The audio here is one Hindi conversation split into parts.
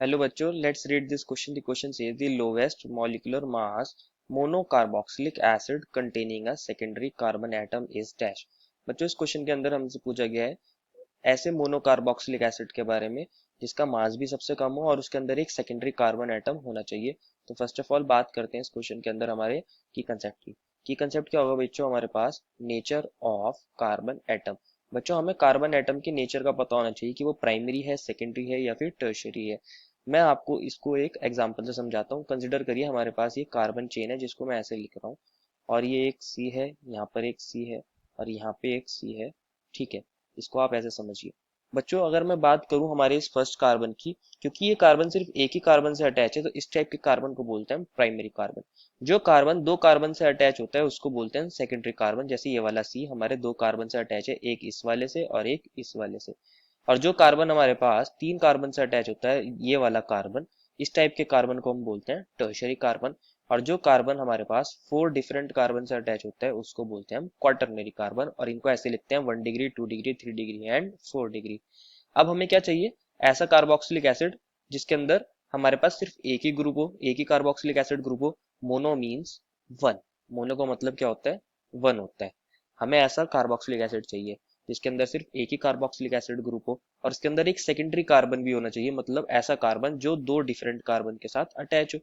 हेलो बच्चों, let's read this question. The question says the lowest molecular mass monocarboxylic acid containing a secondary carbon atom is dash. बच्चों, इस क्वेश्चन के अंदर हमसे पूछा गया है ऐसे मोनोकार्बोक्सिलिक एसिड के बारे में जिसका मास भी सबसे कम हो और उसके अंदर एक सेकेंडरी कार्बन एटम होना चाहिए. तो फर्स्ट ऑफ ऑल बात करते हैं इस क्वेश्चन के अंदर हमारे की कंसेप्ट की. की कंसेप्ट क्या होगा बच्चों? हमारे पास नेचर ऑफ कार्बन एटम. बच्चों, हमें कार्बन एटम के नेचर का पता होना चाहिए कि वो प्राइमरी है, सेकेंडरी है या फिर टर्शियरी है. मैं आपको इसको एक एग्जांपल से समझाता हूँ. कंसिडर करिए हमारे पास ये कार्बन चेन है जिसको मैं ऐसे लिख रहा हूँ और ये एक सी है, यहाँ पर एक सी है और यहाँ पे एक सी है. ठीक है, इसको आप ऐसे समझिए. बच्चों, अगर मैं बात करूं हमारे इस फर्स्ट कार्बन की, क्योंकि ये कार्बन सिर्फ एक ही कार्बन से अटैच है तो इस टाइप के कार्बन को बोलते हैं प्राइमरी कार्बन. जो कार्बन दो कार्बन से अटैच होता है उसको बोलते हैं सेकेंडरी कार्बन. जैसे ये वाला सी हमारे दो कार्बन से अटैच है, एक इस वाले से और एक इस वाले से. और जो कार्बन हमारे पास तीन कार्बन से अटैच होता है, ये वाला कार्बन, इस टाइप के कार्बन को हम बोलते हैं टर्शियरी कार्बन. और जो कार्बन हमारे पास फोर डिफरेंट कार्बन से अटैच होता है उसको बोलते हैं हम क्वाटरनरी कार्बन. और इनको ऐसे लिखते हैं 1 degree, 2 degree, 3 degree and 4 degree. अब हमें क्या चाहिए? ऐसा कार्बोक्सिलिक एसिड जिसके अंदर हमारे पास सिर्फ एक ही ग्रुप हो, एक ही कार्बोक्सिलिक एसिड ग्रुप हो. Mono means one. मोनो का मतलब क्या होता है? वन होता है. हमें ऐसा कार्बोक्सिलिक एसिड चाहिए जिसके अंदर सिर्फ एक ही कार्बोक्सिलिक एसिड ग्रुप हो और इसके अंदर एक सेकेंडरी कार्बन भी होना चाहिए, मतलब ऐसा कार्बन जो दो डिफरेंट कार्बन के साथ अटैच हो.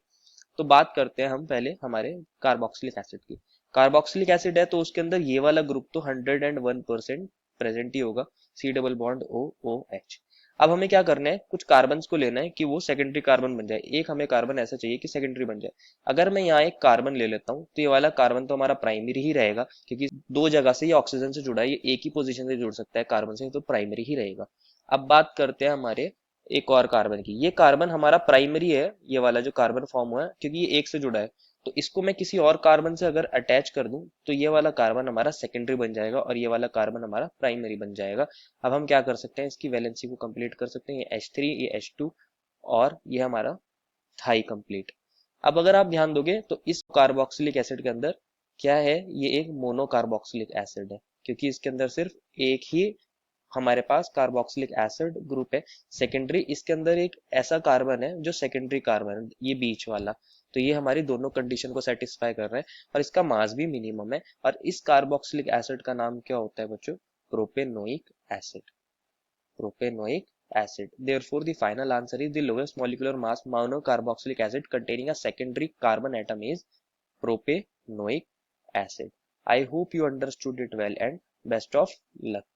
तो बात करते हैं हम पहले हमारे कार्बोक्सिलिक एसिड की. कार्बोक्सिलिक एसिड है तो उसके अंदर ये वाला ग्रुप तो 101% प्रेजेंट ही होगा. C double bond O O H. अब हमें क्या करना है? कुछ कार्बन को लेना है कि वो सेकेंडरी कार्बन बन जाए. एक हमें कार्बन ऐसा चाहिए कि सेकेंडरी बन जाए. अगर मैं यहाँ एक कार्बन ले लेता हूँ तो ये वाला कार्बन तो हमारा प्राइमरी ही रहेगा, क्योंकि दो जगह से ये ऑक्सीजन से जुड़ा है, ये एक ही पोजीशन से जुड़ सकता है कार्बन से, तो प्राइमरी ही रहेगा. अब बात करते हैं हमारे एक और कार्बन की. ये कार्बन हमारा प्राइमरी है, ये वाला जो कार्बन फॉर्म हुआ है, क्योंकि ये एक से जुड़ा है. तो इसको मैं किसी और कार्बन से अगर अटैच कर दूं तो ये वाला कार्बन हमारा सेकेंडरी बन जाएगा और ये वाला कार्बन हमारा प्राइमरी बन जाएगा. अब हम क्या कर सकते हैं? इसकी वैलेंसी को कंप्लीट कर सकते हैं. ये H3, ये H2 और ये हमारा थाई कंप्लीट. अब अगर आप ध्यान दोगे तो इस कार्बोक्सिलिक एसिड के अंदर क्या है? ये एक मोनोकार्बोक्सिलिक एसिड है, क्योंकि इसके अंदर सिर्फ एक ही हमारे पास कार्बोक्सिलिक एसिड ग्रुप है. सेकेंडरी इसके अंदर एक ऐसा कार्बन है जो सेकेंडरी कार्बन है, ये बीच वाला. तो ये हमारी दोनों कंडीशन को सेटिस्फाई कर रहा है और इसका मास भी मिनिमम है. और इस कार्बोक्सिलिक एसिड का नाम क्या होता है बच्चों? Propanoic acid. Propanoic acid. Therefore, the final answer is the lowest molecular mass monocarboxylic acid containing a secondary carbon atom is propanoic acid. I hope you understood it well and best of luck.